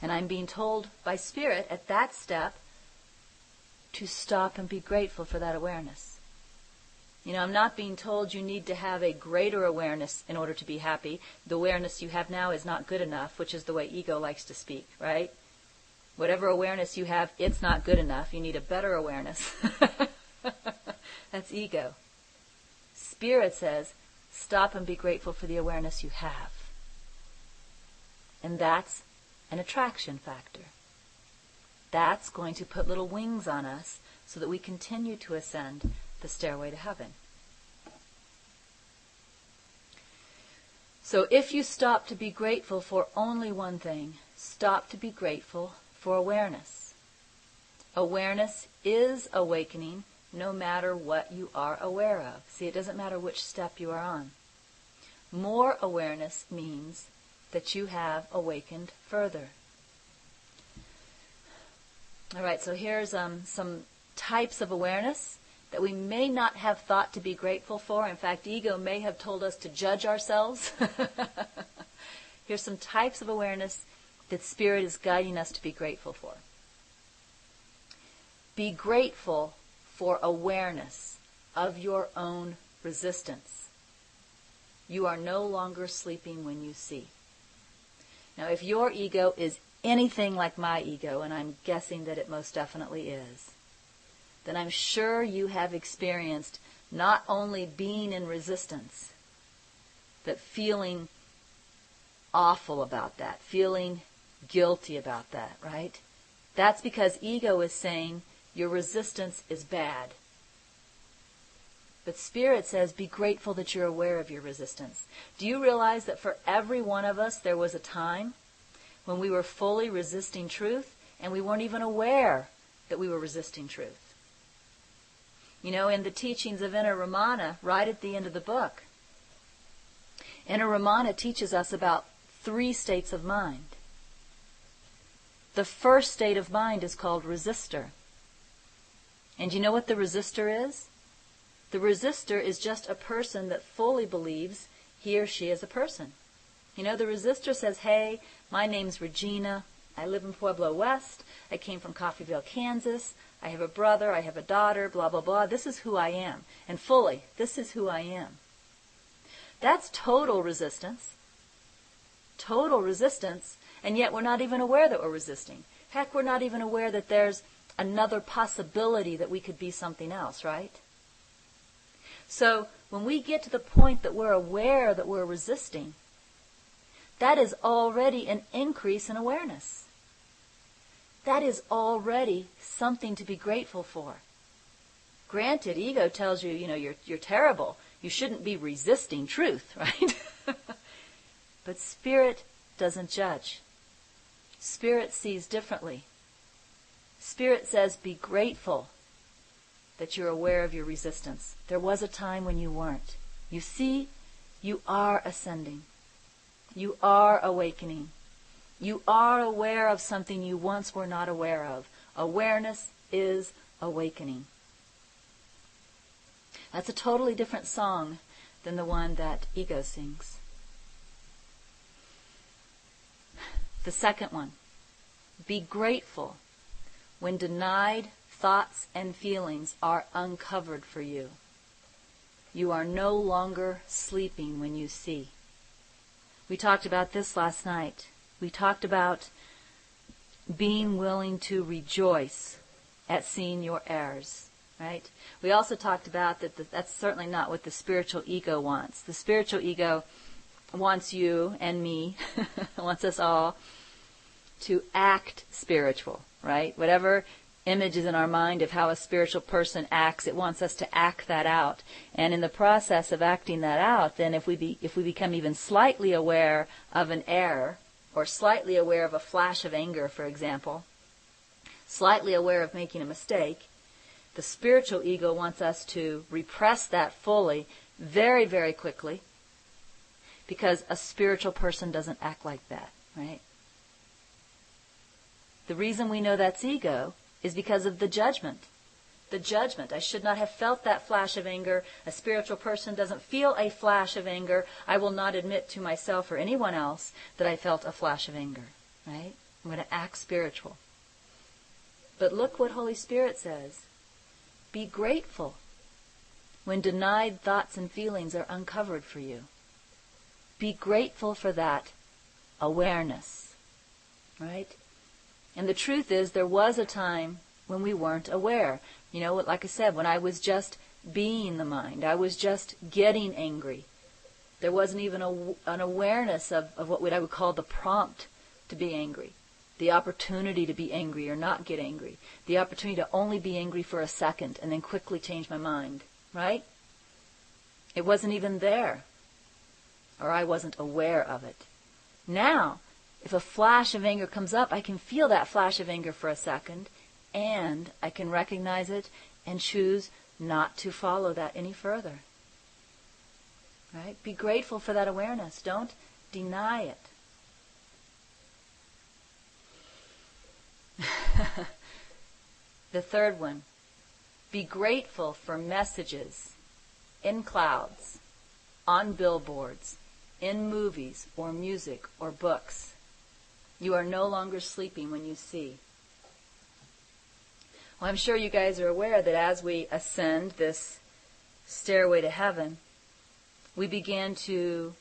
And I'm being told by Spirit at that step to stop and be grateful for that awareness. I'm not being told you need to have a greater awareness in order to be happy. The awareness you have now is not good enough, which is the way ego likes to speak, right? Whatever awareness you have, it's not good enough. You need a better awareness. That's ego. Spirit says, stop and be grateful for the awareness you have. And that's an attraction factor. That's going to put little wings on us so that we continue to ascend the stairway to heaven. So if you stop to be grateful for only one thing, stop to be grateful for awareness. Awareness is awakening no matter what you are aware of. See, it doesn't matter which step you are on. More awareness means that you have awakened further. All right, so here's some types of awareness that we may not have thought to be grateful for. In fact, ego may have told us to judge ourselves. Here's some types of awareness that Spirit is guiding us to be grateful for. Be grateful for awareness of your own resistance. You are no longer sleeping when you see. Now, if your ego is anything like my ego, and I'm guessing that it most definitely is, then I'm sure you have experienced not only being in resistance, but feeling awful about that, feeling guilty about that, right? That's because ego is saying your resistance is bad. But Spirit says, be grateful that you're aware of your resistance. Do you realize that for every one of us there was a time when we were fully resisting truth and we weren't even aware that we were resisting truth? In the teachings of Inner Ramana, right at the end of the book, Inner Ramana teaches us about 3 states of mind. The first state of mind is called resistor. And you know what the resistor is? The resistor is just a person that fully believes he or she is a person. The resistor says, hey, my name's Regina. I live in Pueblo West. I came from Coffeyville, Kansas. I have a brother. I have a daughter, blah, blah, blah. This is who I am. And fully, this is who I am. That's total resistance. Total resistance. And yet we're not even aware that we're resisting. Heck, we're not even aware that there's another possibility that we could be something else, right? So when we get to the point that we're aware that we're resisting, that is already an increase in awareness. That is already something to be grateful for. Granted, ego tells you, you're terrible. You shouldn't be resisting truth, right? But Spirit doesn't judge. Spirit sees differently. Spirit says, be grateful that you're aware of your resistance. There was a time when you weren't. You see, you are ascending. You are awakening. You are aware of something you once were not aware of. Awareness is awakening. That's a totally different song than the one that ego sings. The second one, be grateful when denied thoughts and feelings are uncovered for you. You are no longer sleeping when you see. We talked about this last night. We talked about being willing to rejoice at seeing your errors, right? We also talked about that that's certainly not what the spiritual ego wants. The spiritual ego wants you and me, wants us all to act spiritual, right? Whatever image is in our mind of how a spiritual person acts, it wants us to act that out. And in the process of acting that out, then if we become even slightly aware of an error, or slightly aware of a flash of anger, for example, slightly aware of making a mistake, the spiritual ego wants us to repress that fully, very, very quickly, because a spiritual person doesn't act like that, right? The reason we know that's ego is because of the judgment. The judgment. I should not have felt that flash of anger. A spiritual person doesn't feel a flash of anger. I will not admit to myself or anyone else that I felt a flash of anger, right? I'm going to act spiritual. But look what Holy Spirit says. Be grateful when denied thoughts and feelings are uncovered for you. Be grateful for that awareness. Right? And the truth is, there was a time when we weren't aware. You know, like I said, when I was just being the mind, I was just getting angry. There wasn't even an awareness of what I would call the prompt to be angry. The opportunity to be angry or not get angry. The opportunity to only be angry for a second and then quickly change my mind. Right? It wasn't even there. Or I wasn't aware of it. Now, if a flash of anger comes up, I can feel that flash of anger for a second, and I can recognize it and choose not to follow that any further. Right? Be grateful for that awareness. Don't deny it. The third one. Be grateful for messages in clouds, on billboards, in movies or music or books. You are no longer sleeping when you see. Well, I'm sure you guys are aware that as we ascend this stairway to heaven, we begin to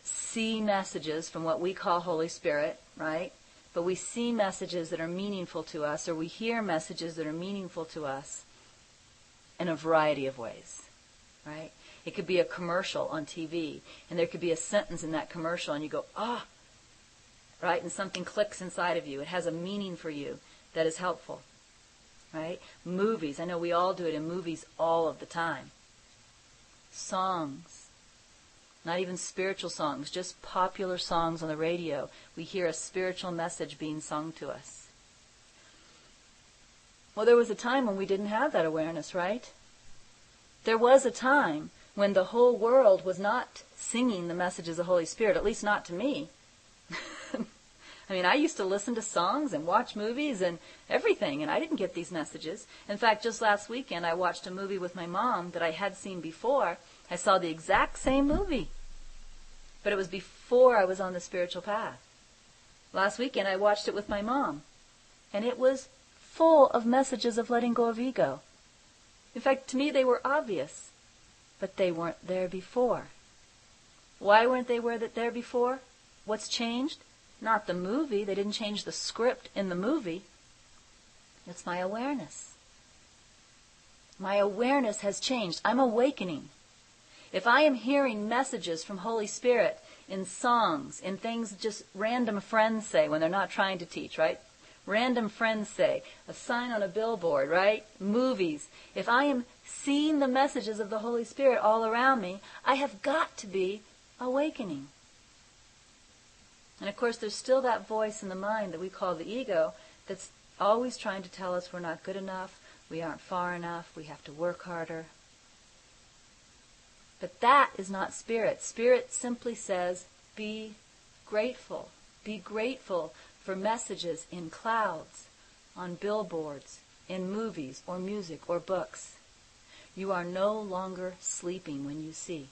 see messages from what we call Holy Spirit, right? But we see messages that are meaningful to us, or we hear messages that are meaningful to us in a variety of ways, right? It could be a commercial on TV, and there could be a sentence in that commercial, and you go, ah, right? And something clicks inside of you. It has a meaning for you that is helpful, right? Movies. I know we all do it in movies all of the time. Songs. Not even spiritual songs, just popular songs on the radio. We hear a spiritual message being sung to us. Well, there was a time when we didn't have that awareness, right? There was a time when the whole world was not singing the messages of the Holy Spirit, at least not to me. I mean, I used to listen to songs and watch movies and everything, and I didn't get these messages. In fact, just last weekend, I watched a movie with my mom that I had seen before. I saw the exact same movie, but it was before I was on the spiritual path. Last weekend, I watched it with my mom, and it was full of messages of letting go of ego. In fact, to me, they were obvious, but they weren't there before. Why weren't they there before? What's changed? Not the movie. They didn't change the script in the movie. It's my awareness. My awareness has changed. I'm awakening. If I am hearing messages from Holy Spirit in songs, in things just random friends say when they're not trying to teach, right? Random friends say, a sign on a billboard, right? Movies. If I am seeing the messages of the Holy Spirit all around me, I have got to be awakening. And of course, there's still that voice in the mind that we call the ego that's always trying to tell us we're not good enough, we aren't far enough, we have to work harder. But that is not Spirit. Spirit simply says, be grateful. Be grateful for messages in clouds, on billboards, in movies or music or books. You are no longer sleeping when you see.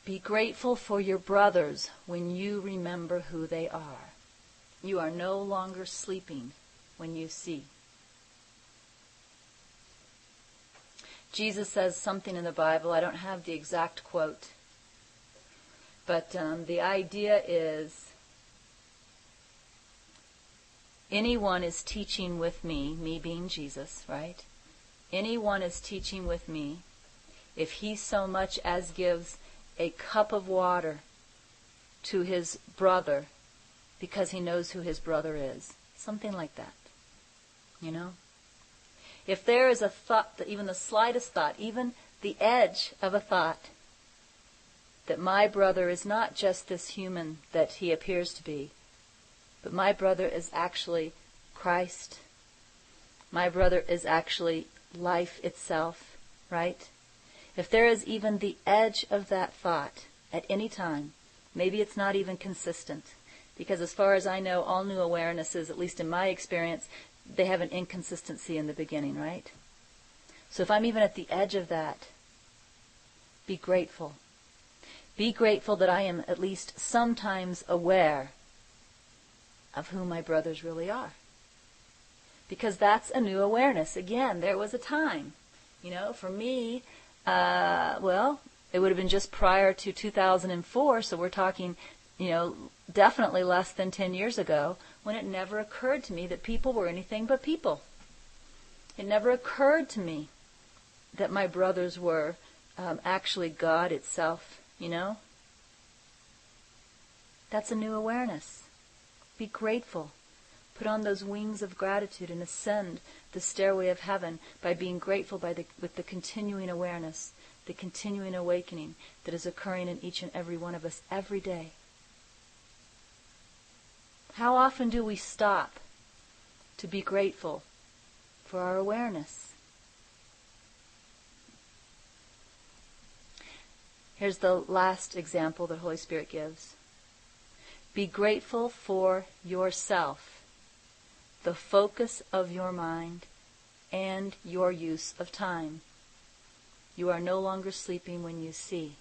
Be grateful for your brothers when you remember who they are. You are no longer sleeping when you see. Jesus says something in the Bible, I don't have the exact quote, but the idea is, anyone is teaching with me being Jesus, right? Anyone is teaching with me if he so much as gives a cup of water to his brother because he knows who his brother is. Something like that. You know? If there is a thought, even the slightest thought, even the edge of a thought, that my brother is not just this human that he appears to be, but my brother is actually Christ. My brother is actually life itself, right? If there is even the edge of that thought at any time, maybe it's not even consistent. Because as far as I know, all new awarenesses, at least in my experience, they have an inconsistency in the beginning, right? So if I'm even at the edge of that, be grateful. Be grateful that I am at least sometimes aware of who my brothers really are. Because that's a new awareness. Again, there was a time, for me, it would have been just prior to 2004, so we're talking, definitely less than 10 years ago, when it never occurred to me that people were anything but people. It never occurred to me that my brothers were actually God itself, That's a new awareness. Be grateful. Put on those wings of gratitude and ascend the stairway of heaven by being grateful with the continuing awareness, the continuing awakening that is occurring in each and every one of us every day. How often do we stop to be grateful for our awareness? Here's the last example that Holy Spirit gives. Be grateful for yourself, the focus of your mind, and your use of time. You are no longer sleeping when you see.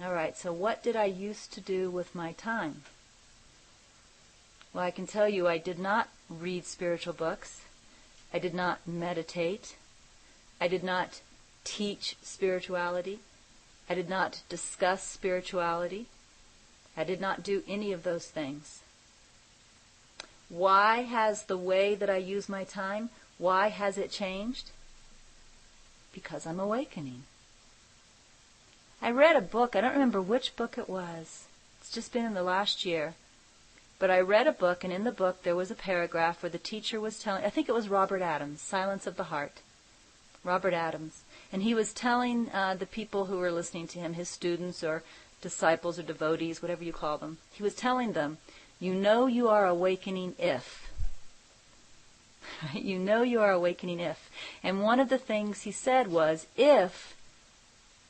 All right, so what did I used to do with my time? Well, I can tell you I did not read spiritual books. I did not meditate. I did not teach spirituality. I did not discuss spirituality. I did not do any of those things. Why has the way that I use my time, why has it changed? Because I'm awakening. I read a book, I don't remember which book it was. It's just been in the last year. But I read a book, and in the book there was a paragraph where the teacher was telling, I think it was Robert Adams, Silence of the Heart. Robert Adams. And he was telling the people who were listening to him, his students or disciples or devotees, whatever you call them, he was telling them, you know you are awakening if. You know you are awakening if. And one of the things he said was, if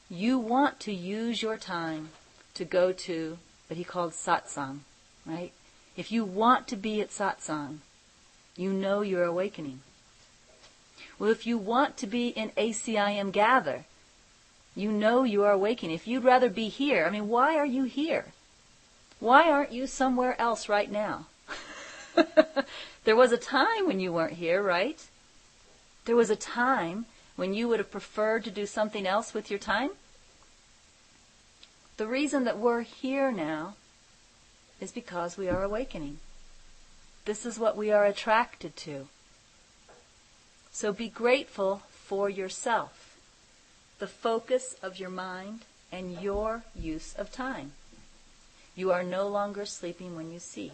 you want to use your time to go to what he called satsang, right? If you want to be at satsang, you know you're awakening. Well, if you want to be in ACIM gather, you know you are awakening. If you'd rather be here, why are you here? Why aren't you somewhere else right now? There was a time when you weren't here, right? There was a time when you would have preferred to do something else with your time. The reason that we're here now is because we are awakening. This is what we are attracted to. So be grateful for yourself, the focus of your mind and your use of time. You are no longer sleeping when you see.